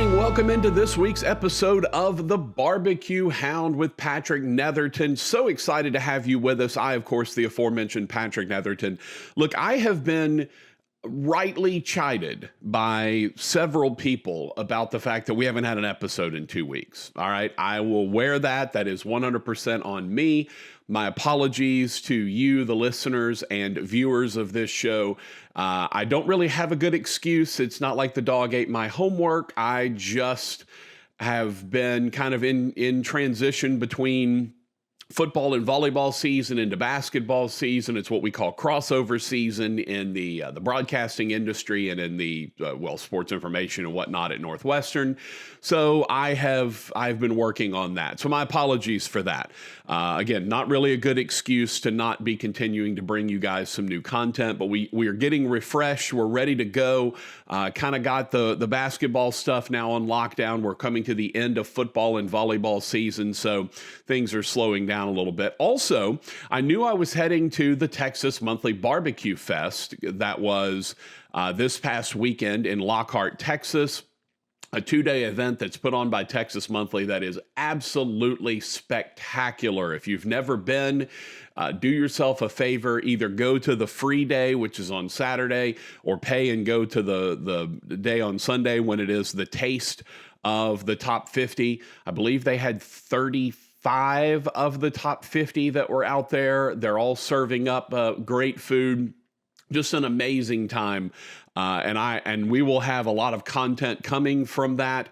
morning. Welcome into this week's episode of the BBQ Hound with Patrick Netherton. So excited to have you with us. I, of course, the aforementioned Patrick Netherton. Look, I have been rightly chided by several people about the fact that we haven't had an episode in 2 weeks. All right. I will wear that. That is 100% on me. My apologies to you, the listeners and viewers of this show. I don't really have a good excuse. It's not like the dog ate my homework. I just have been kind of in transition between football and volleyball season into basketball season. It's what we call crossover season in the broadcasting industry and in the sports information and whatnot at Northwestern. So I've been working on that. So my apologies for that. Again, not really a good excuse to not be continuing to bring you guys some new content, but we are getting refreshed. We're ready to go. Kind of got the basketball stuff now on lockdown. We're coming to the end of football and volleyball season, so things are slowing down a little bit. Also, I knew I was heading to the Texas Monthly BBQ Fest. That was this past weekend in Lockhart, Texas. A 2-day event that's put on by Texas Monthly that is absolutely spectacular. If you've never been, do yourself a favor. Either go to the free day, which is on Saturday, or pay and go to the day on Sunday when it is the taste of the top 50. I believe they had 35 of the top 50 that were out there. They're all serving up great food. Just an amazing time. And we will have a lot of content coming from that.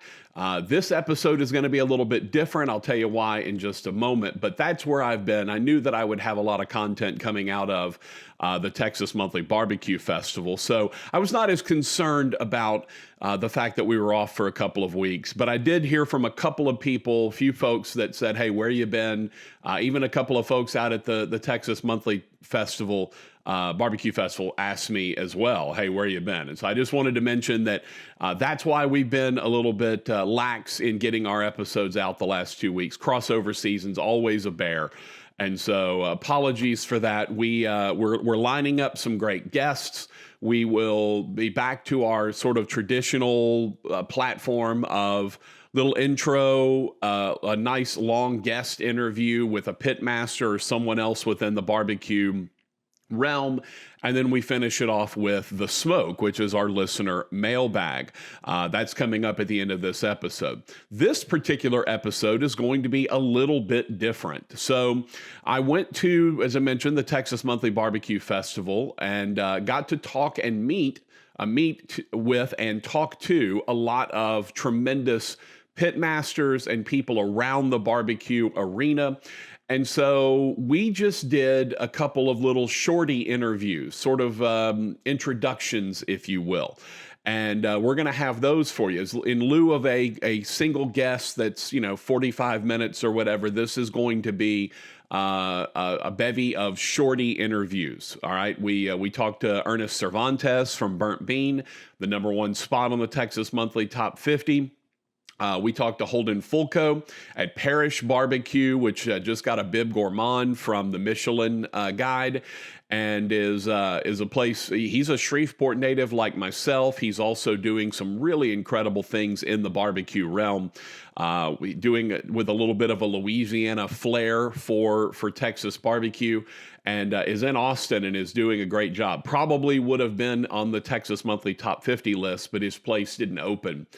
This episode is going to be a little bit different. I'll tell you why in just a moment, but that's where I've been. I knew that I would have a lot of content coming out of the Texas Monthly BBQ Festival. So I was not as concerned about the fact that we were off for a couple of weeks, but I did hear from a couple of people, a few folks that said, hey, where you been? Even a couple of folks out at the Texas Monthly Festival, BBQ Festival, asked me as well, hey, where you been? And so I just wanted to mention that that's why we've been a little bit lax in getting our episodes out the last 2 weeks. Crossover season's always a bear. And so apologies for that. We're lining up some great guests. We will be back to our sort of traditional platform of little intro, a nice long guest interview with a pitmaster or someone else within the barbecue realm, and then we finish it off with the smoke, which is our listener mailbag. That's coming up at the end of this episode. This particular episode is going to be a little bit different. So I went to, as I mentioned, the Texas Monthly BBQ Festival and got to talk and meet with and talk to a lot of tremendous pitmasters and people around the barbecue arena. And so we just did a couple of little shorty interviews, sort of introductions, if you will. And we're going to have those for you. In lieu of a single guest that's, 45 minutes or whatever, this is going to be a bevy of shorty interviews. All right. We talked to Ernest Cervantes from Burnt Bean, the #1 spot on the Texas Monthly Top 50. We talked to Holden Fulco at Parish Barbecue, which just got a Bib Gourmand from the Michelin Guide, and is a place. He's a Shreveport native like myself. He's also doing some really incredible things in the barbecue realm. Doing it with a little bit of a Louisiana flair for Texas barbecue, and is in Austin and is doing a great job. Probably would have been on the Texas Monthly Top 50 list, but his place didn't open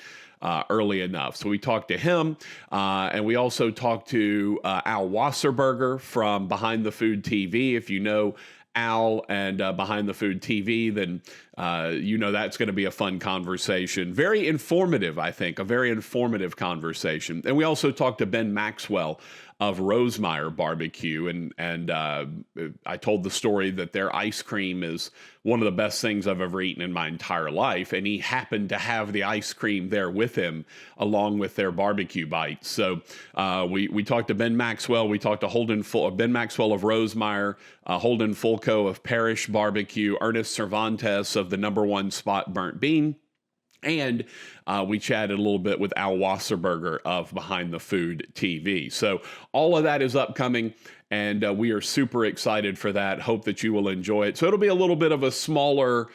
early enough. So we talked to him, and we also talked to Al Wasserberger from Behind the Food TV. If you know Al and Behind the Food TV, then that's going to be a fun conversation. Very informative, I think, a very informative conversation. And we also talked to Ben Maxwell of Rosemeyer Barbecue, and I told the story that their ice cream is one of the best things I've ever eaten in my entire life, and he happened to have the ice cream there with him along with their barbecue bites. So we talked to Ben Maxwell, we talked to Ben Maxwell of Rosemeyer, Holden Fulco of Parish Barbecue, Ernest Cervantes of the #1 spot Burnt Bean. And we chatted a little bit with Al Wasserberger of Behind the Food TV. So all of that is upcoming, and we are super excited for that. Hope that you will enjoy it. So it'll be a little bit of a smaller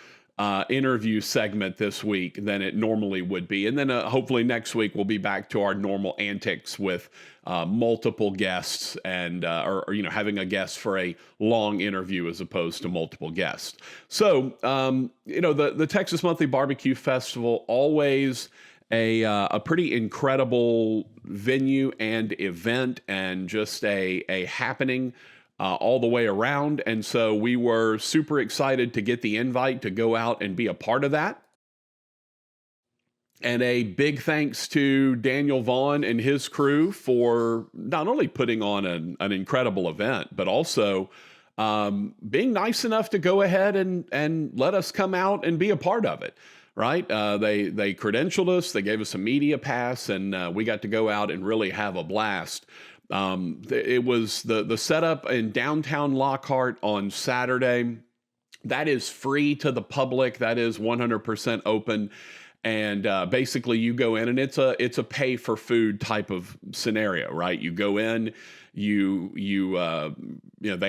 interview segment this week than it normally would be. And then hopefully next week we'll be back to our normal antics with multiple guests and or having a guest for a long interview as opposed to multiple guests. So the Texas Monthly BBQ Festival, always a pretty incredible venue and event, and just a happening all the way around. And so we were super excited to get the invite to go out and be a part of that. And a big thanks to Daniel Vaughn and his crew for not only putting on an incredible event, but also being nice enough to go ahead and let us come out and be a part of it. Right? They credentialed us, they gave us a media pass, and we got to go out and really have a blast. It was the setup in downtown Lockhart on Saturday. That is free to the public. That is 100% open. And basically you go in and it's a pay for food type of scenario, right? You go in, they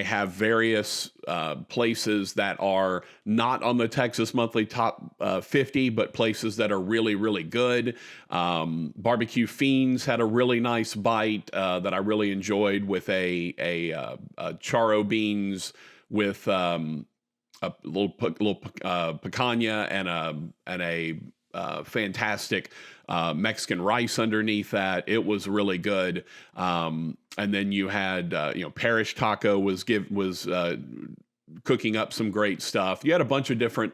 have various places that are not on the Texas Monthly top 50, but places that are really, really good. Barbecue Fiends had a really nice bite that I really enjoyed with a charro beans with a little picanha and a fantastic Mexican rice underneath that. It was really good. And then you had Parish Taco was cooking up some great stuff. You had a bunch of different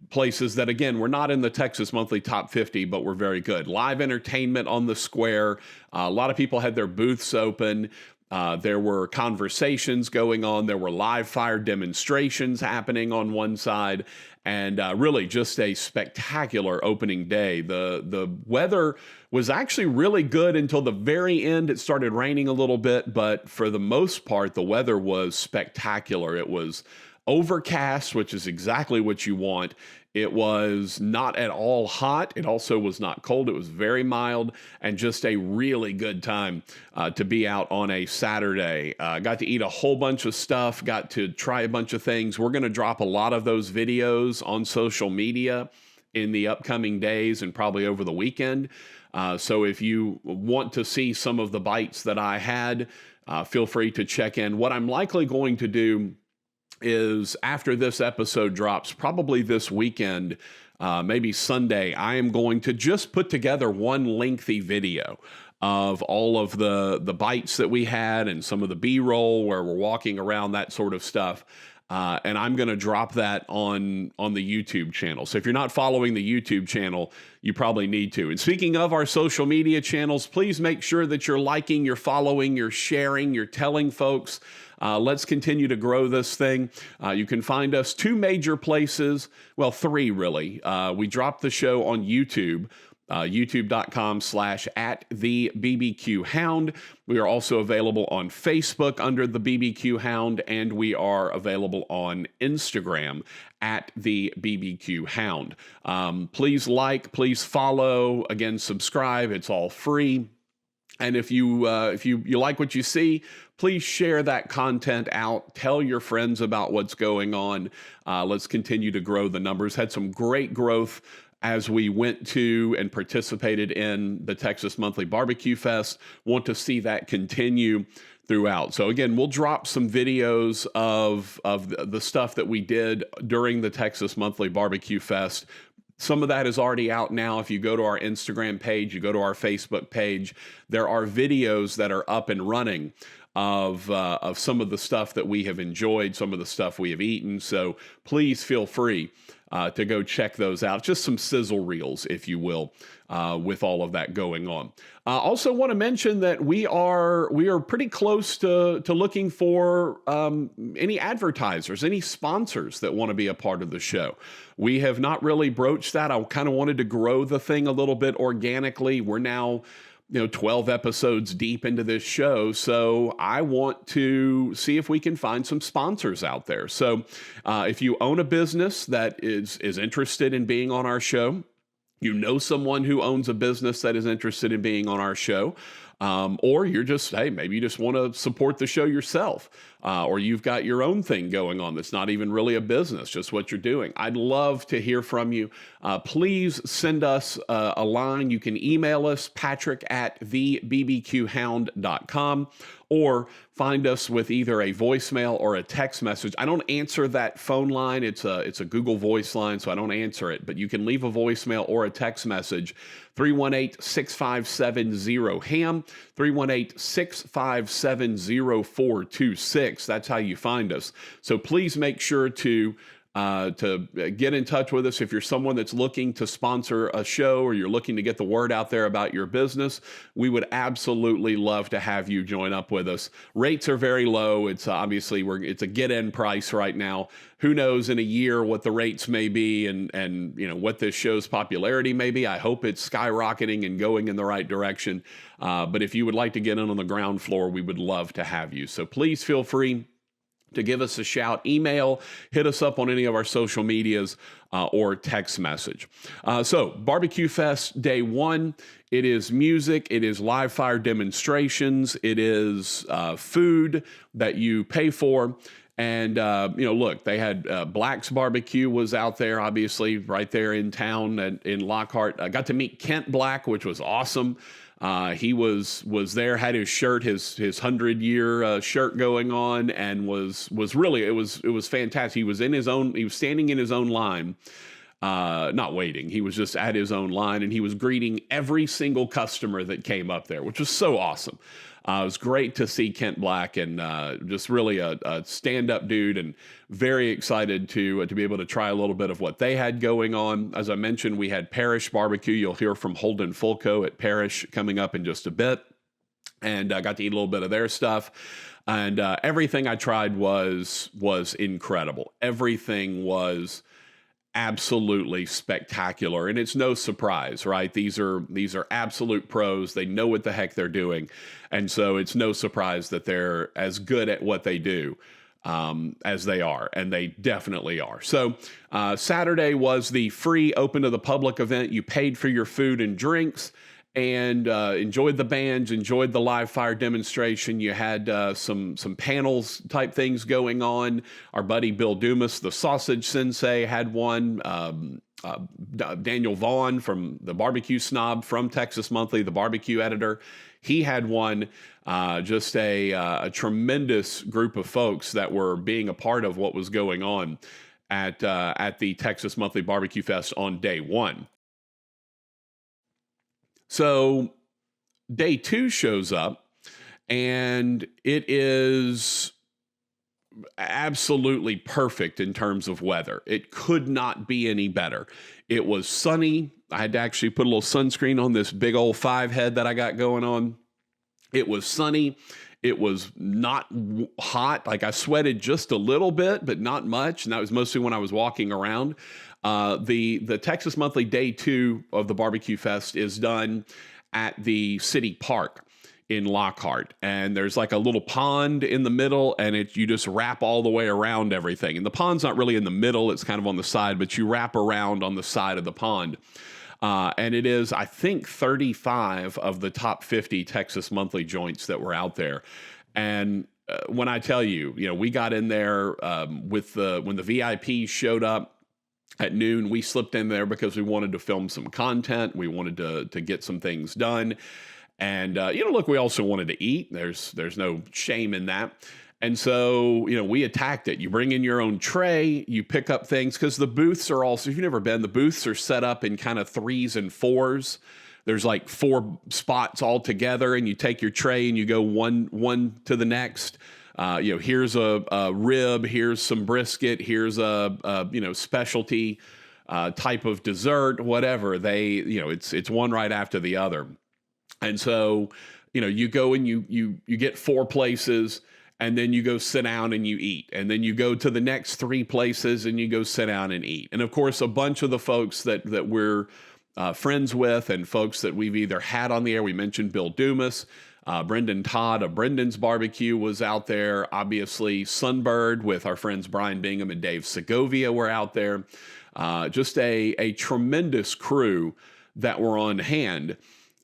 places that, again, were not in the Texas Monthly top 50, but were very good. Live entertainment on the square. A lot of people had their booths open. There were conversations going on. There were live fire demonstrations happening on one side, and really just a spectacular opening day. The weather was actually really good until the very end. It started raining a little bit, but for the most part, the weather was spectacular. It was overcast, which is exactly what you want. It was not at all hot. It also was not cold. It was very mild, and just a really good time to be out on a Saturday. Got to eat a whole bunch of stuff, got to try a bunch of things. We're going to drop a lot of those videos on social media in the upcoming days and probably over the weekend. So if you want to see some of the bites that I had, feel free to check in. What I'm likely going to do is, after this episode drops, probably this weekend, maybe Sunday, I am going to just put together one lengthy video of all of the bites that we had and some of the B-roll where we're walking around, that sort of stuff. And I'm going to drop that on the YouTube channel. So if you're not following the YouTube channel, you probably need to. And speaking of our social media channels, please make sure that you're liking, you're following, you're sharing, you're telling folks. Let's continue to grow this thing. You can find us two major places. Well, three really. We dropped the show on YouTube. YouTube.com/@the BBQ Hound. We are also available on Facebook under the BBQ Hound, and we are available on Instagram @the BBQ Hound. Please like, please follow, again, subscribe. It's all free. And if you like what you see, please share that content out. Tell your friends about what's going on. Let's continue to grow the numbers. Had some great growth as we went to and participated in the Texas Monthly BBQ Fest. Want to see that continue throughout. So again, we'll drop some videos of the stuff that we did during the Texas Monthly BBQ Fest. Some of that is already out now. If you go to our Instagram page, you go to our Facebook page, there are videos that are up and running of some of the stuff that we have enjoyed, some of the stuff we have eaten. So please feel free to go check those out. Just some sizzle reels, if you will, with all of that going on. Also want to mention that we are pretty close to looking for any advertisers, any sponsors that want to be a part of the show. We have not really broached that. I kind of wanted to grow the thing a little bit organically. We're now 12 episodes deep into this show. So I want to see if we can find some sponsors out there. So if you own a business that is interested in being on our show, you know someone who owns a business that is interested in being on our show, Or you're just, hey, maybe you just want to support the show yourself, or you've got your own thing going on that's not even really a business, just what you're doing. I'd love to hear from you. Please send us a line. You can email us, patrick@thebbqhound.com, or find us with either a voicemail or a text message. I don't answer that phone line. It's a Google Voice line, so I don't answer it. But you can leave a voicemail or a text message, 318-657-0HAM, 318-657-0426. That's how you find us. So please make sure to get in touch with us if you're someone that's looking to sponsor a show or you're looking to get the word out there about your business. We would absolutely love to have you join up with us. Rates are very low. It's obviously it's a get-in price right now. Who knows in a year what the rates may be and what this show's popularity may be. I hope it's skyrocketing and going in the right direction. But if you would like to get in on the ground floor, we would love to have you. So please feel free to give us a shout, email, hit us up on any of our social medias, or text message. So BBQ Fest Day 1, it is music, it is live fire demonstrations, it is food that you pay for. And, look, they had Black's Barbecue was out there, obviously, right there in town in Lockhart. I got to meet Kent Black, which was awesome. He was there, had his shirt, his 100-year shirt going on, and was really, it was fantastic. He was standing in his own line, not waiting. He was just at his own line, and he was greeting every single customer that came up there, which was so awesome. It was great to see Kent Black, and just really a stand-up dude, and very excited to be able to try a little bit of what they had going on. As I mentioned, we had Parish Barbecue. You'll hear from Holden Fulco at Parish coming up in just a bit, and I got to eat a little bit of their stuff. And everything I tried was incredible. Everything was absolutely spectacular, and it's no surprise, right? These are absolute pros. They know what the heck they're doing, and so it's no surprise that they're as good at what they do as they are, and they definitely are. So Saturday was the free open to the public event. You paid for your food and drinks, and enjoyed the bands, enjoyed the live fire demonstration. You had some panels type things going on. Our buddy Bill Dumas, the sausage sensei, had one. Daniel Vaughn from the Barbecue Snob from Texas Monthly, the barbecue editor, he had one. Just a tremendous group of folks that were being a part of what was going on at the Texas Monthly BBQ Fest on day 1. So day 2 shows up, and it is absolutely perfect in terms of weather. It could not be any better. It was sunny. I had to actually put a little sunscreen on this big old 5 head that I got going on. It was sunny. It was not hot. Like, I sweated just a little bit, but not much. And that was mostly when I was walking around. The Texas Monthly Day 2 of the BBQ Fest is done at the city park in Lockhart. And there's like a little pond in the middle, and you just wrap all the way around everything. And the pond's not really in the middle. It's kind of on the side, but you wrap around on the side of the pond. And it is, I think, 35 of the top 50 Texas Monthly joints that were out there. And when I tell you, we got in there when the VIPs showed up at noon. We slipped in there because we wanted to film some content. We wanted to get some things done. And, look, we also wanted to eat. There's no shame in that. And so, we attacked it. You bring in your own tray, you pick up things, because the booths are also, if you've never been, the booths are set up in kind of 3s and 4s. There's like 4 spots all together, and you take your tray and you go one to the next. Here's a rib, here's some brisket, here's a specialty type of dessert, whatever. It's one right after the other. And so, you go and you get 4 places, and then you go sit down and you eat. And then you go to the next 3 places and you go sit down and eat. And of course, a bunch of the folks that we're friends with, and folks that we've either had on the air. We mentioned Bill Dumas, Brendan Todd of Brendan's Barbecue was out there. Obviously, Sunbird with our friends Brian Bingham and Dave Segovia were out there. Just a tremendous crew that were on hand.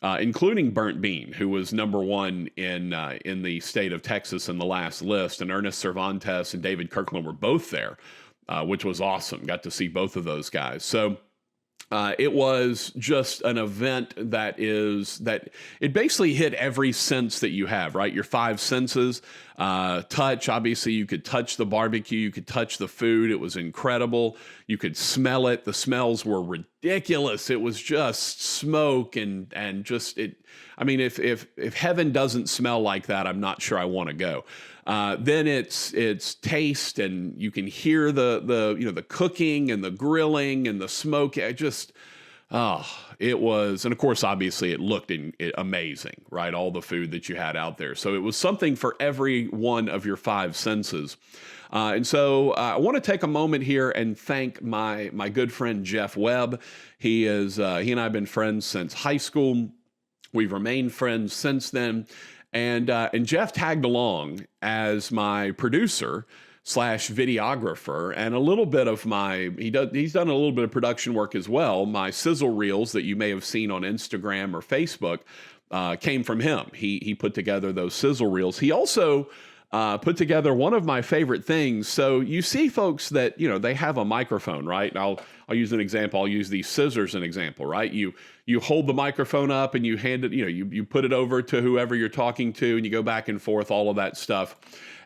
including Burnt Bean, who was #1 in the state of Texas in the last list, and Ernest Cervantes and David Kirkland were both there, which was awesome. Got to see both of those guys. So it was just an event that it basically hit every sense that you have, right? Your 5 senses, touch, obviously you could touch the barbecue, you could touch the food. It was incredible. You could smell it. The smells were ridiculous. It was just smoke and just it. I mean, if heaven doesn't smell like that, I'm not sure I want to go. Then it's taste, and you can hear the cooking and the grilling and the smoke. It was, and of course, obviously, it looked amazing, right? All the food that you had out there. So it was something for every one of your 5 senses. And so I want to take a moment here and thank my good friend Jeff Webb. He and I have been friends since high school. We've remained friends since then. And Jeff tagged along as my producer / videographer, and a little bit of he's done a little bit of production work as well. My sizzle reels that you may have seen on Instagram or Facebook came from him. He put together those sizzle reels. He also put together one of my favorite things. So you see folks that, they have a microphone, right? And I'll use an example. I'll use these scissors an example, right? You hold the microphone up and you hand it, you put it over to whoever you're talking to, and you go back and forth, all of that stuff.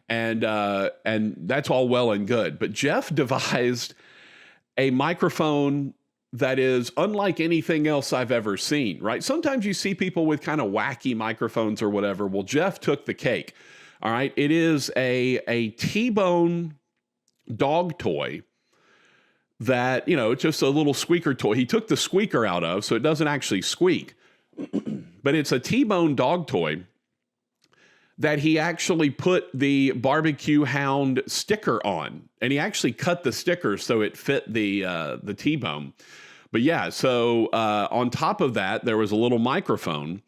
And that's all well and good. But Jeff devised a microphone that is unlike anything else I've ever seen, right? Sometimes you see people with kind of wacky microphones or whatever. Well, Jeff took the cake. All right. It is a T-bone dog toy that, it's just a little squeaker toy. He took the squeaker out of, so it doesn't actually squeak, but it's a T-bone dog toy that he actually put the BBQ Hound sticker on, and he actually cut the sticker so it fit the T-bone. But yeah, so on top of that, there was a little microphone.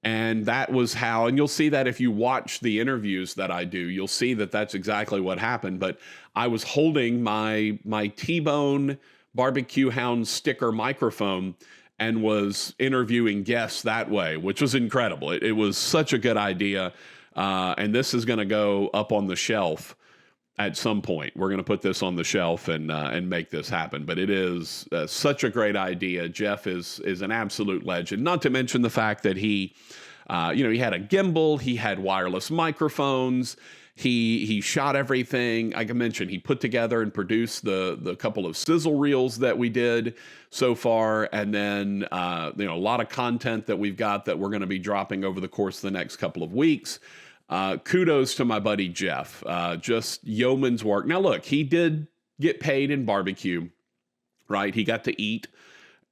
And that was how, and you'll see that if you watch the interviews that I do, you'll see that that's exactly what happened. But I was holding my T-bone BBQ Hound sticker microphone and was interviewing guests that way, which was incredible. It was such a good idea. And this is going to go up on the shelf at some point. We're going to put this on the shelf and make this happen. But it is such a great idea. Jeff is an absolute legend. Not to mention the fact that he had a gimbal, he had wireless microphones, he shot everything. Like I mentioned, he put together and produced the couple of sizzle reels that we did so far, and then a lot of content that we've got that we're going to be dropping over the course of the next couple of weeks. Kudos to my buddy Jeff. Just yeoman's work. Now, look, he did get paid in barbecue, right? He got to eat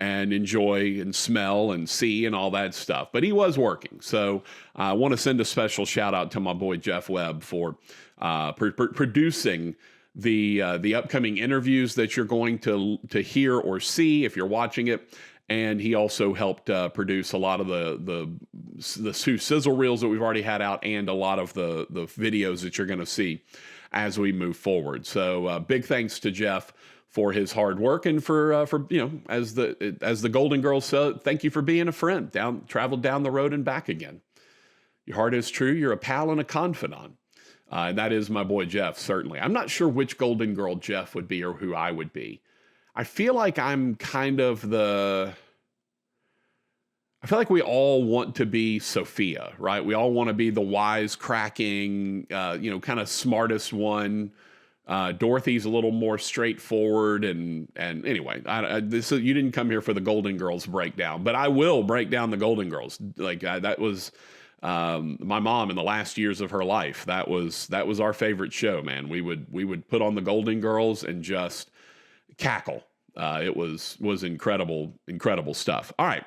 and enjoy and smell and see and all that stuff, but he was working. So I want to send a special shout out to my boy Jeff Webb for producing the upcoming interviews that you're going to hear or see if you're watching it. And he also helped produce a lot of the sizzle reels that we've already had out, and a lot of the videos that you're going to see as we move forward. So big thanks to Jeff for his hard work, and for as the Golden Girls said, thank you for being a friend. Traveled down the road and back again. Your heart is true. You're a pal and a confidant. And that is my boy Jeff, certainly. I'm not sure which Golden Girl Jeff would be or who I would be. I feel like I'm kind of I feel like we all want to be Sophia, right? We all want to be the wisecracking, kind of smartest one. Dorothy's a little more straightforward, and anyway, you didn't come here for the Golden Girls breakdown, but I will break down the Golden Girls. Like that was my mom in the last years of her life. That was our favorite show, man. We would put on the Golden Girls and just cackle. It was incredible stuff. All right.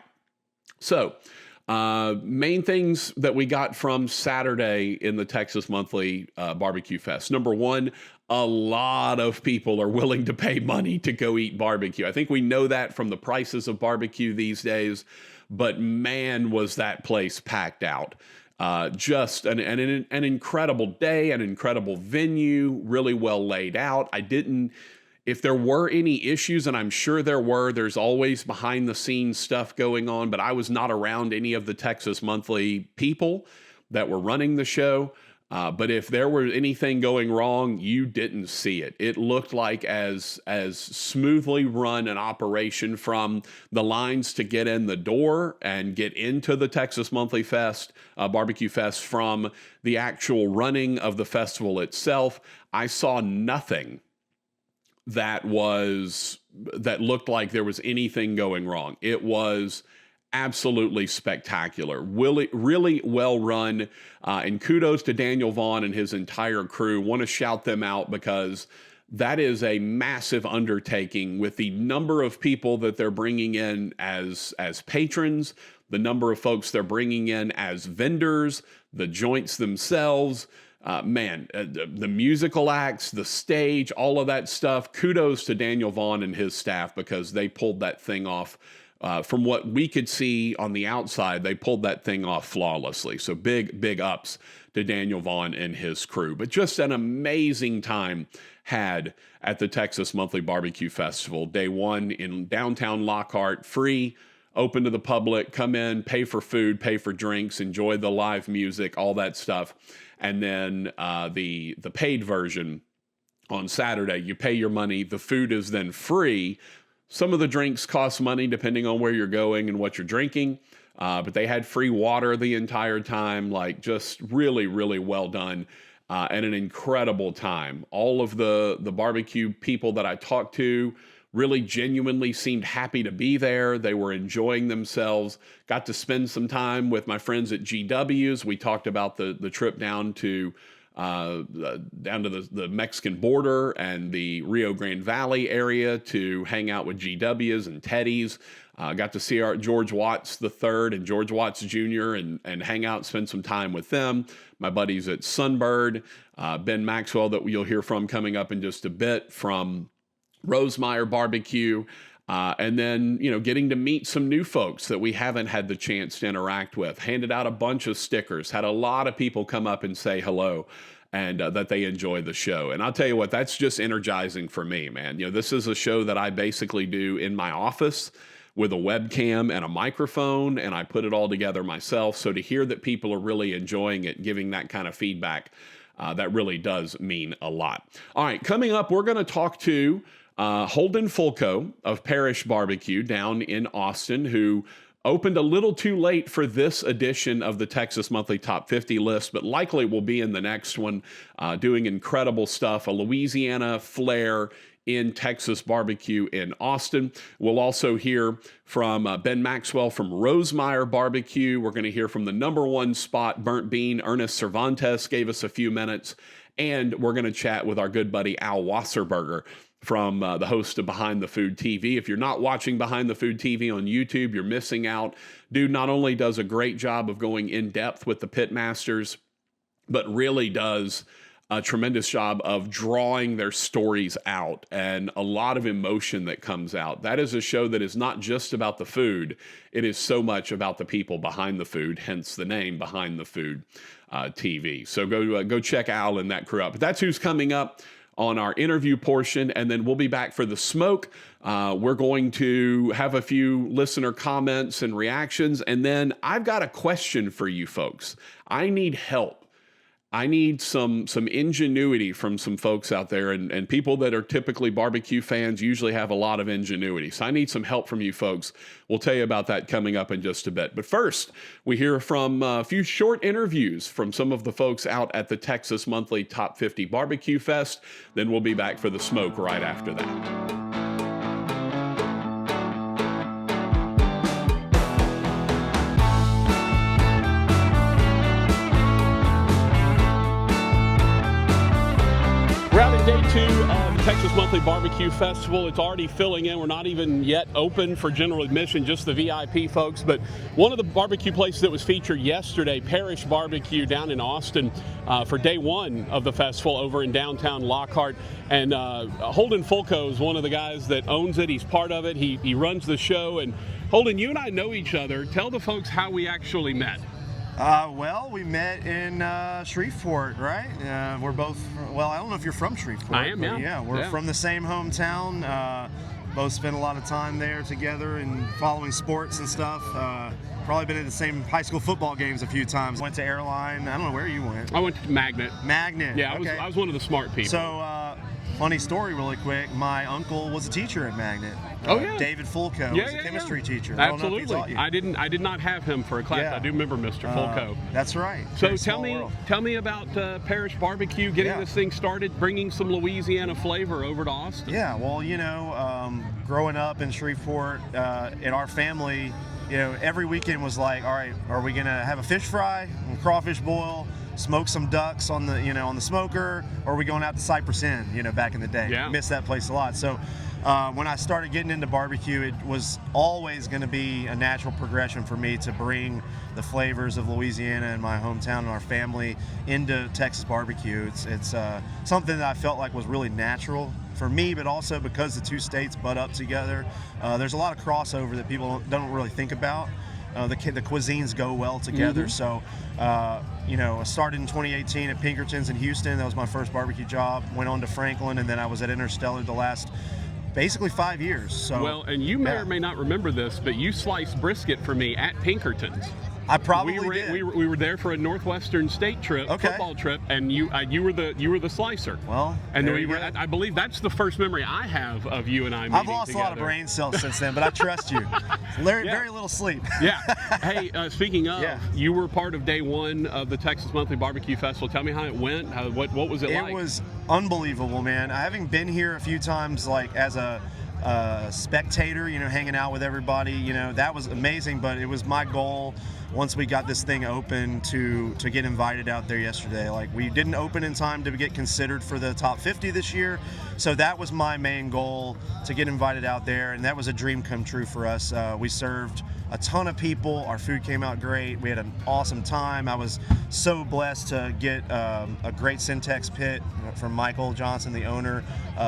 So, main things that we got from Saturday in the Texas Monthly BBQ Fest. Number one, a lot of people are willing to pay money to go eat barbecue. I think we know that from the prices of barbecue these days, but man, was that place packed out. Just an incredible day, an incredible venue, really well laid out. if there were any issues, and I'm sure there's always behind the scenes stuff going on, but I was not around any of the Texas Monthly people that were running the show. But if there were anything going wrong, you didn't see it. It looked like as smoothly run an operation from the lines to get in the door and get into the Texas Monthly Fest, BBQ Fest, from the actual running of the festival itself. I saw nothing that looked like there was anything going wrong. It was absolutely spectacular. Really well run. And kudos to Daniel Vaughn and his entire crew. Want to shout them out because that is a massive undertaking with the number of people that they're bringing in as patrons, the number of folks they're bringing in as vendors, the joints themselves. The musical acts, the stage, all of that stuff. Kudos to Daniel Vaughn and his staff because they pulled that thing off. From what we could see on the outside, they pulled that thing off flawlessly. So big ups to Daniel Vaughn and his crew. But just an amazing time had at the Texas Monthly BBQ Festival. Day one in downtown Lockhart, free, open to the public, come in, pay for food, pay for drinks, enjoy the live music, all that stuff. And then the paid version on Saturday, you pay your money, the food is then free. Some of the drinks cost money depending on where you're going and what you're drinking, but they had free water the entire time, like just really, really well done, and an incredible time. All of the barbecue people that I talked to really genuinely seemed happy to be there. They were enjoying themselves. Got to spend some time with my friends at GW's. We talked about the trip down to the Mexican border and the Rio Grande Valley area to hang out with GW's and Teddy's. Got to see our George Watts III and George Watts Jr. and hang out, spend some time with them. My buddies at Sunbird, Ben Maxwell that you'll hear from coming up in just a bit from Rosemeyer Barbecue. And then, getting to meet some new folks that we haven't had the chance to interact with. Handed out a bunch of stickers, had a lot of people come up and say hello and that they enjoy the show. And I'll tell you what, that's just energizing for me, man. This is a show that I basically do in my office with a webcam and a microphone, and I put it all together myself. So to hear that people are really enjoying it, giving that kind of feedback, that really does mean a lot. All right, coming up, we're going to talk to Holden Fulco of Parish Barbecue down in Austin, who opened a little too late for this edition of the Texas Monthly Top 50 list, but likely will be in the next one, doing incredible stuff, a Louisiana flair in Texas barbecue in Austin. We'll also hear from Ben Maxwell from Rosemeyer Barbecue. We're going to hear from the number one spot, Burnt Bean. Ernest Cervantes gave us a few minutes, and we're going to chat with our good buddy Al Wasserberger from the host of Behind the Food TV. If you're not watching Behind the Food TV on YouTube, you're missing out. Dude not only does a great job of going in depth with the pit masters, but really does a tremendous job of drawing their stories out and a lot of emotion that comes out. That is a show that is not just about the food. It is so much about the people behind the food, hence the name Behind the Food TV. So go check Al and that crew out. But that's who's coming up on our interview portion, and then we'll be back for the smoke. We're going to have a few listener comments and reactions, and then I've got a question for you folks. I need help. I need some ingenuity from some folks out there, and people that are typically barbecue fans usually have a lot of ingenuity. So I need some help from you folks. We'll tell you about that coming up in just a bit. But first, we hear from a few short interviews from some of the folks out at the Texas Monthly Top 50 BBQ Fest. Then we'll be back for the smoke right after that. Day two of the Texas Monthly BBQ Festival. It's already filling in. We're not even yet open for general admission, just the VIP folks. But one of the barbecue places that was featured yesterday, Parish Barbecue down in Austin for day one of the festival over in downtown Lockhart. And Holden Fulco is one of the guys that owns it. He's part of it. He runs the show. And Holden, you and I know each other. Tell the folks how we actually met. Well, we met in Shreveport, right? We're both, well, I don't know if you're from Shreveport. I am, yeah. Yeah, we're from the same hometown. Both spent a lot of time there together and following sports and stuff. Probably been at the same high school football games a few times. Went to Airline. I don't know where you went. I went to Magnet. Magnet. Yeah, okay. I was one of the smart people. So, funny story really quick. My uncle was a teacher at Magnet. David Fulco was a chemistry teacher. Absolutely. I did not have him for a class. Yeah. I do remember Mr. Fulco. That's right. So tell me about Parish Barbecue, getting this thing started, bringing some Louisiana flavor over to Austin. Yeah, well, growing up in Shreveport, in our family, every weekend was like, all right, are we gonna have a fish fry, a crawfish boil, smoke some ducks on the on the smoker, or are we going out to Cypress Inn, back in the day? Yeah. Miss that place a lot. So when I started getting into barbecue, it was always going to be a natural progression for me to bring the flavors of Louisiana and my hometown and our family into Texas barbecue. It's something that I felt like was really natural for me, but also because the two states butt up together, there's a lot of crossover that people don't really think about. The cuisines go well together. So, I started in 2018 at Pinkerton's in Houston. That was my first barbecue job. Went on to Franklin, and then I was at Interstellar the last basically 5 years. So, well, and you may or may not remember this, but you sliced brisket for me at Pinkerton's. I probably did. We were there for a Northwestern State trip, football trip, and you were the slicer. Well, and I believe that's the first memory I have of you and I meeting I've lost together. A lot of brain cells since then, but I trust you. Very little sleep. Yeah. Hey, speaking of, you were part of day one of the Texas Monthly BBQ Festival. Tell me how it went. What was it like? It was unbelievable, man. Having been here a few times, like as a spectator, hanging out with everybody, that was amazing. But it was my goal, once we got this thing open, to get invited out there yesterday. Like, we didn't open in time to get considered for the top 50 this year, so that was my main goal, to get invited out there, and that was a dream come true for us. We served a ton of people. Our food came out great. We had an awesome time. I was so blessed to get a great Syntex pit from Michael Johnson, the owner,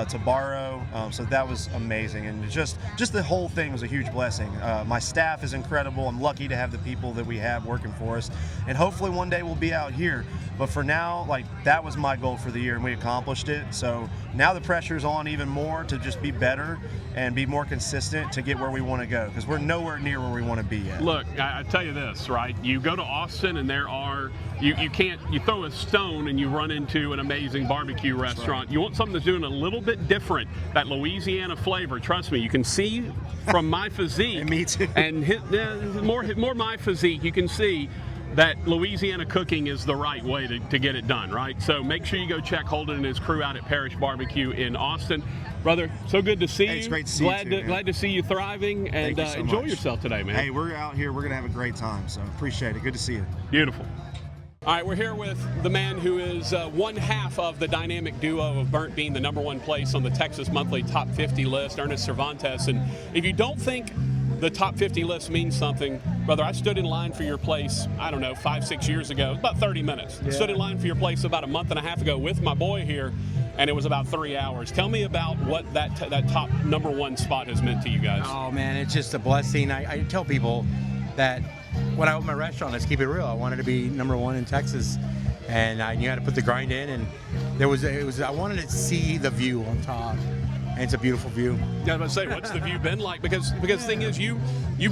to borrow. So that was amazing, and just the whole thing was a huge blessing. My staff is incredible. I'm lucky to have the people that we have working for us, and hopefully one day we'll be out here. But for now, that was my goal for the year, and we accomplished it. So now the pressure's on even more to just be better and be more consistent to get where we want to go, because we're nowhere near where we want to be yet. Look, I tell you this, right? You go to Austin and there are, you throw a stone and you run into an amazing barbecue restaurant. Right. You want something that's doing a little bit different, that Louisiana flavor. Trust me, you can see from my physique. And me too. And more my physique, you can see that Louisiana cooking is the right way to get it done, right? So make sure you go check Holden and his crew out at Parish Barbecue in Austin. Brother, so good to see you. It's great to see you too, glad to see you thriving, and you so enjoy much. Yourself today, man. Hey, we're out here. We're going to have a great time, so appreciate it. Good to see you. Beautiful. All right, we're here with the man who is one half of the dynamic duo of Burnt being the #1 place on the Texas Monthly Top 50 list, Ernest Cervantes. And if you don't think the top 50 list means something, brother, I stood in line for your place, 5-6 years ago, about 30 minutes. Yeah. Stood in line for your place about a month and a half ago with my boy here, and it was about 3 hours. Tell me about what that top #1 spot has meant to you guys. Oh, man, it's just a blessing. I tell people that when I opened my restaurant, let's keep it real, I wanted to be #1 in Texas, and I knew how to put the grind in, and I wanted to see the view on top. And it's a beautiful view. Yeah, I was about to say, what's the view been like? Because the thing is, you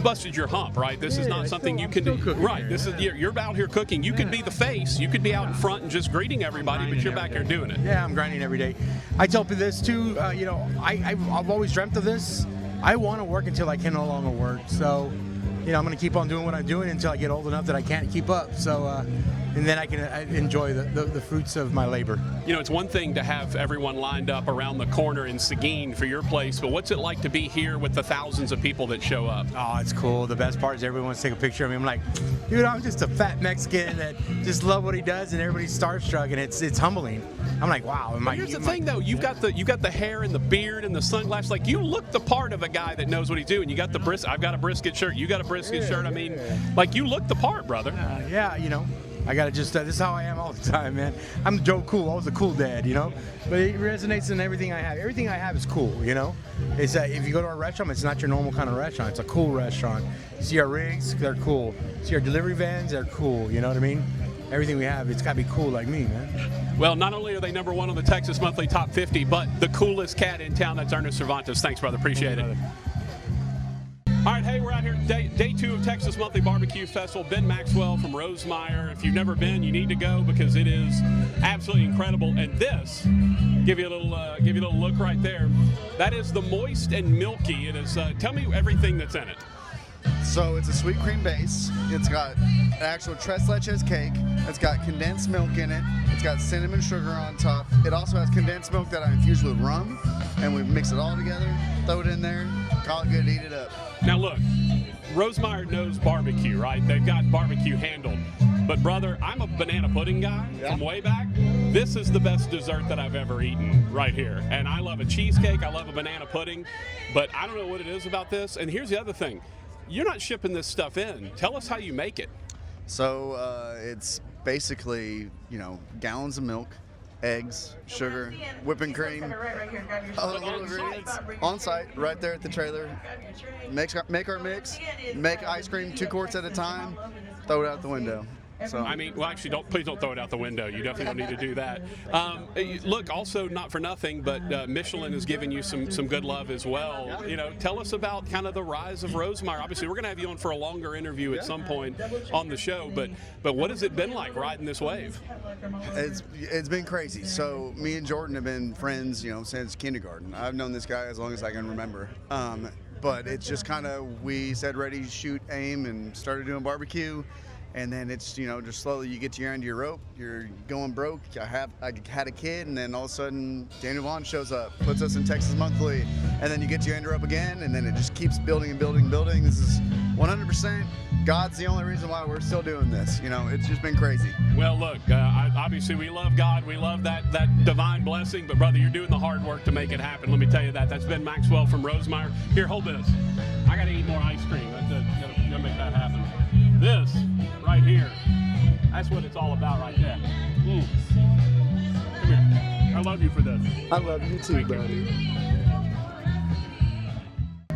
busted your hump, right? This is not something you can do. Right. This is you're out here cooking. You could be the face. You could be out in front and just greeting everybody, but you're back here doing it. Yeah, I'm grinding every day. I tell people this too. I've always dreamt of this. I want to work until I can no longer work. So, I'm going to keep on doing what I'm doing until I get old enough that I can't keep up. So. And then I can enjoy the fruits of my labor. It's one thing to have everyone lined up around the corner in Seguin for your place, but what's it like to be here with the thousands of people that show up? Oh, it's cool. The best part is everyone wants to take a picture of me. I'm like, dude, I'm just a fat Mexican that just love what he does, and everybody's starstruck, and it's humbling. I'm like, wow. Here's the thing, though. You've got the hair and the beard and the sunglasses. Like, you look the part of a guy that knows what he's doing. You got the brisket. I've got a brisket shirt. You got a brisket shirt. I mean, like, you look the part, brother. Yeah, I gotta just, this is how I am all the time, man. I'm Joe Cool, I was a cool dad, you know? But it resonates in everything I have. Everything I have is cool, you know? It's if you go to our restaurant, it's not your normal kind of restaurant. It's a cool restaurant. See our rigs, they're cool. See our delivery vans, they're cool, you know what I mean? Everything we have, it's gotta be cool like me, man. Well, not only are they number one on the Texas Monthly Top 50, but the coolest cat in town, that's Ernest Cervantes. Thanks, brother. Appreciate it. All right, hey, we're out here day 2 of Texas Monthly BBQ Festival. Ben Maxwell from Rosemeyer. If you've never been, you need to go because it is absolutely incredible. And this, give you a little look right there. That is the moist and milky. It is. Tell me everything that's in it. So it's a sweet cream base. It's got an actual tres leches cake. It's got condensed milk in it. It's got cinnamon sugar on top. It also has condensed milk that I infuse with rum, and we mix it all together, throw it in there, call it good, eat it up. Now look, Rosemeyer knows barbecue, right? They've got barbecue handled. But brother, I'm a banana pudding guy from way back. This is the best dessert that I've ever eaten right here. And I love a cheesecake, I love a banana pudding, but I don't know what it is about this. And here's the other thing. You're not shipping this stuff in. Tell us how you make it. So it's basically, gallons of milk, eggs, sugar, whipping cream, all the little ingredients on site, right there at the trailer. Make our mix, make ice cream 2 quarts at a time, throw it out the window. So I mean, well, actually, please don't throw it out the window. You definitely don't need to do that. Look, also not for nothing, but Michelin has given you some good love as well. Tell us about kind of the rise of Rosemeyer. Obviously, we're going to have you on for a longer interview at some point on the show. But what has it been like riding this wave? It's been crazy. So me and Jordan have been friends, since kindergarten. I've known this guy as long as I can remember. But it's just kind of, we said ready, shoot, aim, and started doing barbecue. And then it's, just slowly you get to your end of your rope, you're going broke. I had a kid, and then all of a sudden Daniel Vaughn shows up, puts us in Texas Monthly, and then you get to your end of your rope again, and then it just keeps building and building and building. This is 100% God's the only reason why we're still doing this. It's just been crazy. Well, look, obviously we love God. We love that divine blessing. But, brother, you're doing the hard work to make it happen. Let me tell you that. That's Ben Maxwell from Rosemeyer. Here, hold this. I got to eat more ice cream. That's gonna make that happen. This right here, that's what it's all about right there. Come here. I love you for this. I love you too, buddy.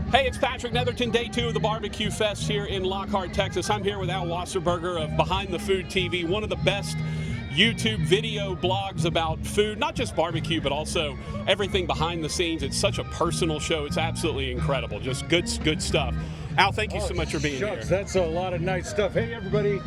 Hey, it's Patrick Netherton, day 2 of the BBQ Fest here in Lockhart, Texas. I'm here with Al Wasserberger of Behind the Food TV, one of the best YouTube video blogs about food, not just barbecue, but also everything behind the scenes. It's such a personal show. It's absolutely incredible. Just good stuff. Al, thank you so much for being here. That's a lot of nice stuff. Hey, everybody,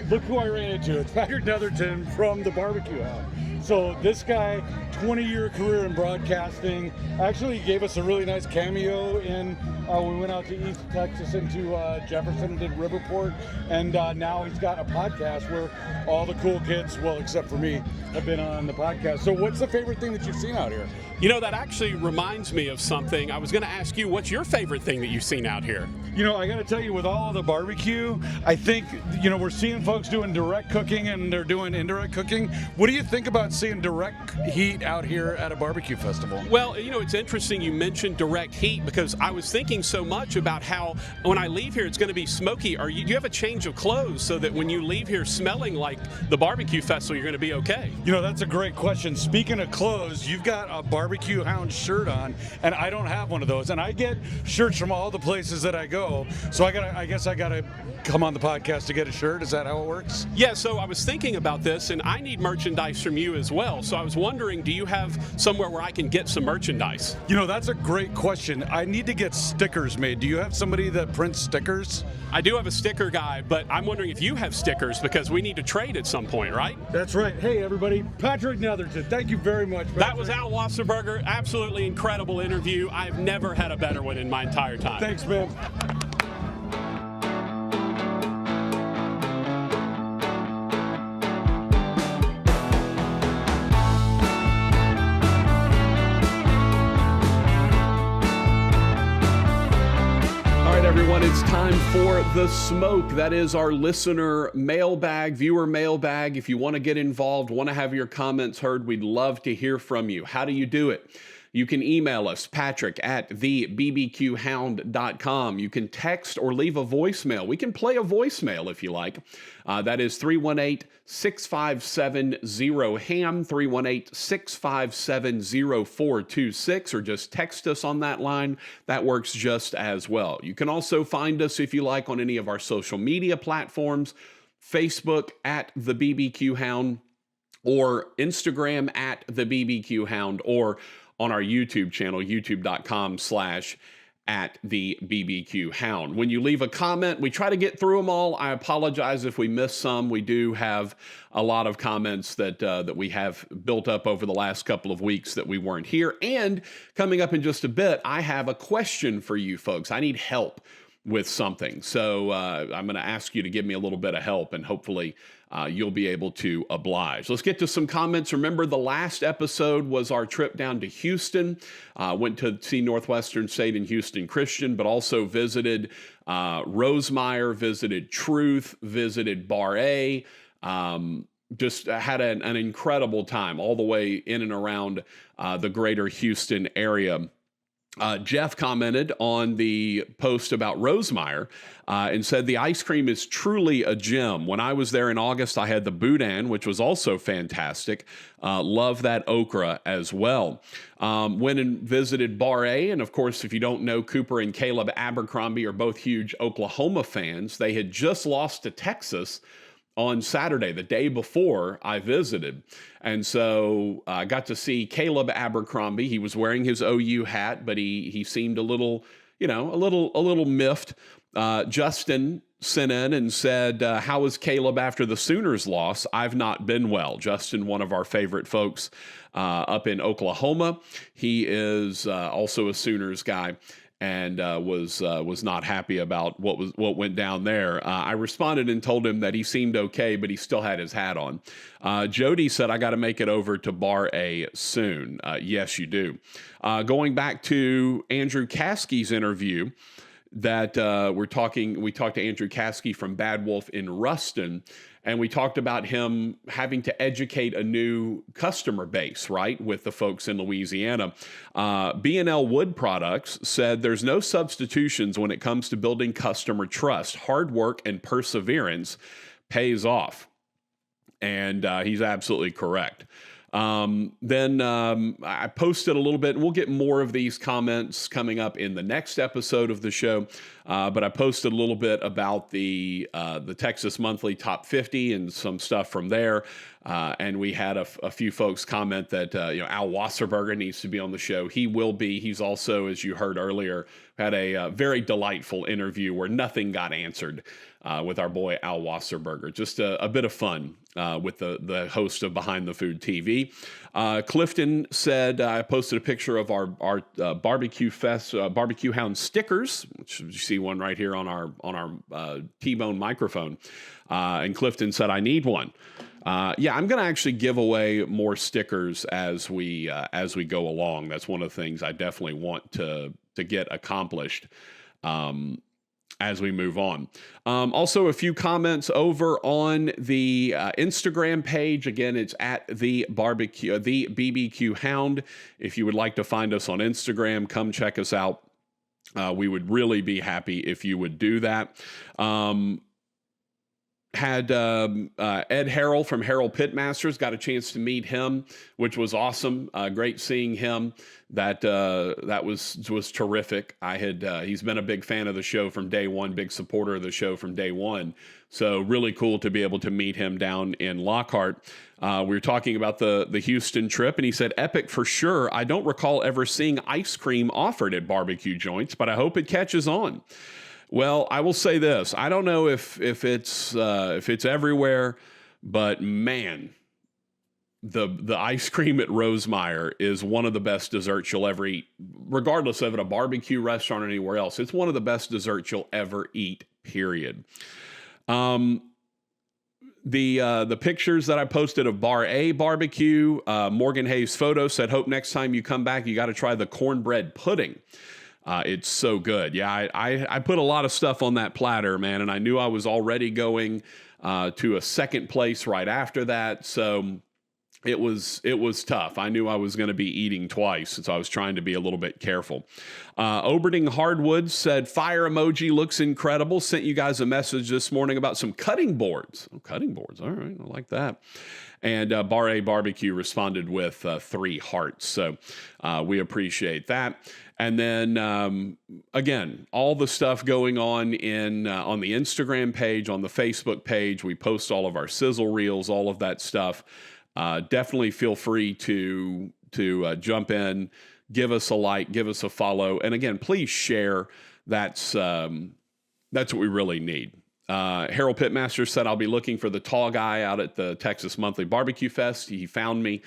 look who I ran into. It's Patrick Netherton from the BBQ Hound. So this guy, 20-year career in broadcasting, actually gave us a really nice cameo in, we went out to East Texas into Jefferson and did Riverport, and now he's got a podcast where all the cool kids, well, except for me, have been on the podcast. So what's the favorite thing that you've seen out here? That actually reminds me of something. I was going to ask you, what's your favorite thing that you've seen out here? I got to tell you, with all of the barbecue, I think, we're seeing folks doing direct cooking and they're doing indirect cooking. What do you think about seeing direct heat out here at a barbecue festival? Well, it's interesting you mentioned direct heat because I was thinking so much about how when I leave here, it's going to be smoky. Do you have a change of clothes so that when you leave here smelling like the barbecue festival, you're going to be okay? That's a great question. Speaking of clothes, you've got a BBQ Hound shirt on, and I don't have one of those. And I get shirts from all the places that I go. So I guess I gotta come on the podcast to get a shirt. Is that how it works? Yeah, so I was thinking about this, and I need merchandise from you as well. So I was wondering, do you have somewhere where I can get some merchandise? That's a great question. I need to get stickers made. Do you have somebody that prints stickers? I do have a sticker guy, but I'm wondering if you have stickers because we need to trade at some point, right? That's right. Hey, everybody. Patrick Netherton, thank you very much. Patrick. That was Al Wasserberger. Absolutely incredible interview. I've never had a better one in my entire time. Thanks, man. Everyone, it's time for The Smoke. That is our listener mailbag, viewer mailbag. If you want to get involved, want to have your comments heard, we'd love to hear from you. How do you do it? You can email us, Patrick at thebbqhound.com. You can text or leave a voicemail. We can play a voicemail if you like. That is 318-657-0HAM, 318-657-0426, or just text us on that line. That works just as well. You can also find us, if you like, on any of our social media platforms, Facebook at the BBQ Hound, or Instagram at the BBQ Hound, or on our YouTube channel, youtube.com/at the BBQ Hound. When you leave a comment, we try to get through them all. I apologize if we miss some. We do have a lot of comments that we have built up over the last couple of weeks that we weren't here. And coming up in just a bit, I have a question for you folks. I need help with something. So I'm going to ask you to give me a little bit of help, and hopefully you'll be able to oblige. Let's get to some comments. Remember, the last episode was our trip down to Houston. Went to see Northwestern State and Houston Christian, but also visited Rosemeyer, visited Truth, visited Bar A. Just had an incredible time all the way in and around the greater Houston area. Jeff commented on the post about Rosemeyer and said, the ice cream is truly a gem. When I was there in August, I had the Boudin, which was also fantastic. Love that okra as well. Went and visited Bar A, and of course, if you don't know, Cooper and Caleb Abercrombie are both huge Oklahoma fans. They had just lost to Texas on Saturday, the day before I visited. And so I got to see Caleb Abercrombie. He was wearing his OU hat, but he seemed a little miffed. Justin sent in and said, how is Caleb after the Sooners loss? I've not been well. Justin, one of our favorite folks up in Oklahoma. He is also a Sooners guy, and was not happy about what went down there. I responded and told him that he seemed okay, but he still had his hat on. Jody said, I got to make it over to Bar A soon. Yes, you do. Going back to Andrew Caskey's interview, that we talked to Andrew Caskey from Bad Wolf in Ruston, and we talked about him having to educate a new customer base, right, with the folks in Louisiana. B&L Wood Products said there's no substitutions when it comes to building customer trust. Hard work and perseverance pays off. And he's absolutely correct. Then I posted a little bit, and we'll get more of these comments coming up in the next episode of the show. But I posted a little bit about the Texas Monthly Top 50 and some stuff from there. And we had a few folks comment that, Al Wasserberger needs to be on the show. He will be. He's also, as you heard earlier, had a very delightful interview where nothing got answered with our boy Al Wasserberger. Just a bit of fun with the host of Behind the Food TV. Clifton said, I posted a picture of our BBQ Fest BBQ Hound stickers, which you see one right here on our T-Bone microphone. And Clifton said, I need one. Yeah, I'm going to actually give away more stickers as we go along. That's one of the things I definitely want to get accomplished as we move on. Also, a few comments over on the Instagram page. Again, it's at the BBQ Hound. If you would like to find us on Instagram, come check us out. We would really be happy if you would do that. Had Ed Harrell from Harrell Pitmasters, got a chance to meet him, which was awesome. Great seeing him. That was terrific. He's been a big fan of the show from day one, big supporter of the show from day one. So really cool to be able to meet him down in Lockhart. We were talking about the Houston trip, and he said, epic for sure. I don't recall ever seeing ice cream offered at barbecue joints, but I hope it catches on. Well, I will say this. I don't know if it's everywhere, but man, the ice cream at Rosemeyer is one of the best desserts you'll ever eat, regardless of at a barbecue restaurant or anywhere else. It's one of the best desserts you'll ever eat, period. The pictures that I posted of Bar A barbecue, Morgan Hayes Photo said, hope next time you come back, you got to try the cornbread pudding. It's so good. Yeah, I put a lot of stuff on that platter, man, and I knew I was already going to a second place right after that. So it was tough. I knew I was going to be eating twice, so I was trying to be a little bit careful. Oberding Hardwood said, fire emoji looks incredible. Sent you guys a message this morning about some cutting boards. Oh, cutting boards. All right. I like that. And Bar A Barbecue responded with 3 hearts. So we appreciate that. And then, again, all the stuff going on on the Instagram page, on the Facebook page. We post all of our sizzle reels, all of that stuff. Definitely feel free to jump in, give us a like, give us a follow. And again, please share. That's what we really need. Harold Pitmaster said, I'll be looking for the tall guy out at the Texas Monthly BBQ Fest. He found me.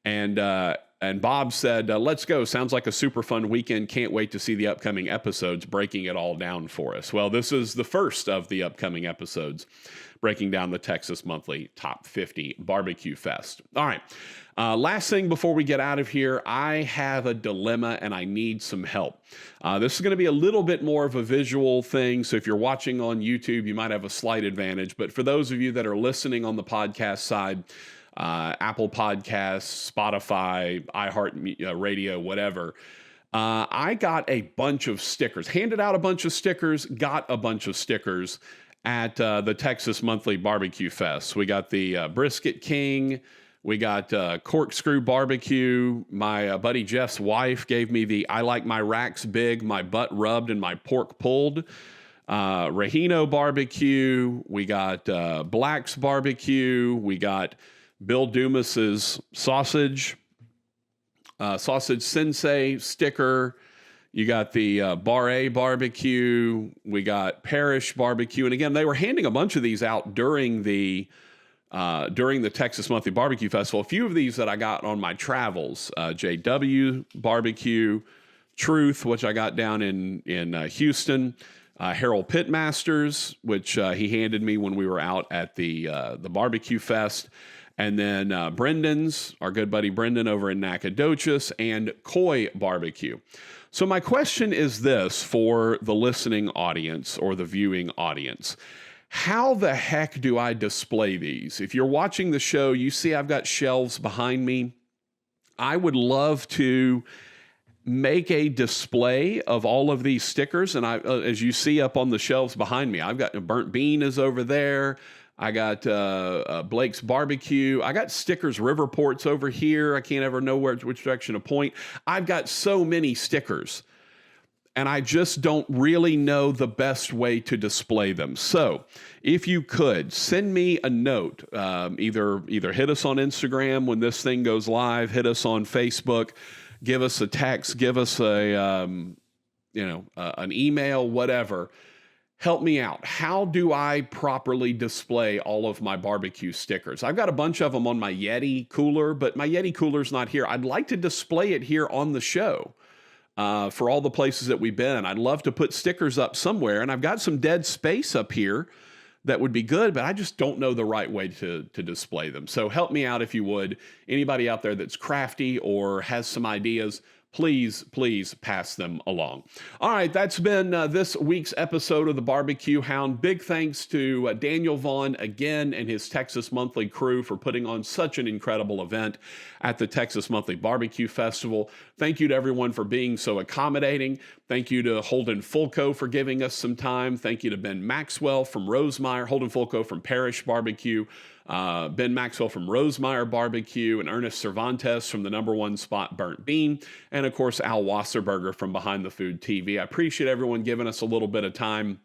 And Bob said, let's go. Sounds like a super fun weekend. Can't wait to see the upcoming episodes, breaking it all down for us. Well, this is the first of the upcoming episodes, breaking down the Texas Monthly Top 50 BBQ Fest. All right. Last thing before we get out of here, I have a dilemma and I need some help. This is going to be a little bit more of a visual thing. So if you're watching on YouTube, you might have a slight advantage. But for those of you that are listening on the podcast side, Apple Podcasts, Spotify, iHeart Radio, whatever, I got a bunch of stickers, handed out a bunch of stickers, got a bunch of stickers at the Texas Monthly BBQ Fest. We got the Brisket King. We got Corkscrew Barbecue. My buddy Jeff's wife gave me the I like my racks big, my butt rubbed, and my pork pulled. Rahino Barbecue. We got Black's Barbecue. We got Bill Dumas's Sausage Sensei sticker. You got the Bar A Barbecue. We got Parish Barbecue. And again, they were handing a bunch of these out during the Texas Monthly Barbecue Festival. A few of these that I got on my travels, JW Barbecue, Truth, which I got down in Houston, Harold Pitmasters, which he handed me when we were out at the Barbecue Fest, and then Brendan's, our good buddy Brendan over in Nacogdoches, and Koi Barbecue. So my question is this for the listening audience or the viewing audience. How the heck do I display these? If you're watching the show, you see I've got shelves behind me. I would love to make a display of all of these stickers. And as you see up on the shelves behind me, I've got Burnt Bean is over there. I got Blake's Barbecue. I got stickers, Riverports over here. I can't ever know which direction to point. I've got so many stickers, and I just don't really know the best way to display them. So if you could send me a note, either hit us on Instagram when this thing goes live, hit us on Facebook, give us a text, give us an email, whatever. Help me out. How do I properly display all of my barbecue stickers? I've got a bunch of them on my Yeti cooler, but my Yeti cooler's not here. I'd like to display it here on the show for all the places that we've been. I'd love to put stickers up somewhere, and I've got some dead space up here that would be good, but I just don't know the right way to display them. So help me out if you would. Anybody out there that's crafty or has some ideas, please pass them along. All right, that's been this week's episode of the BBQ Hound. Big thanks to Daniel Vaughn again and his Texas Monthly crew for putting on such an incredible event at the Texas Monthly BBQ Festival. Thank you to everyone for being so accommodating. Thank you to Holden Fulco for giving us some time. Thank you to Ben Maxwell from Rosemeyer, Holden Fulco from Parish Barbecue, Ben Maxwell from Rosemeyer Barbecue, and Ernest Cervantes from the #1 spot Burnt Bean, and of course Al Wasserberger from Behind the Food TV. I appreciate everyone giving us a little bit of time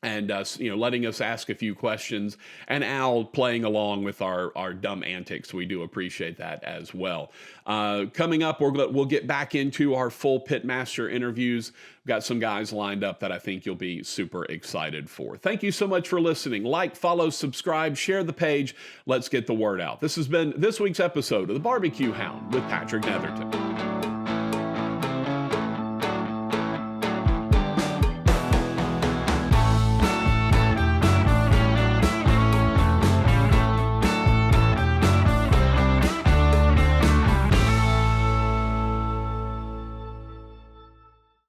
and letting us ask a few questions, and Al playing along with our dumb antics. We do appreciate that as well. Coming up, we'll get back into our full Pitmaster interviews. We've got some guys lined up that I think you'll be super excited for. Thank you so much for listening. Like, follow, subscribe, share the page. Let's get the word out. This has been this week's episode of the BBQ Hound with Patrick Netherton.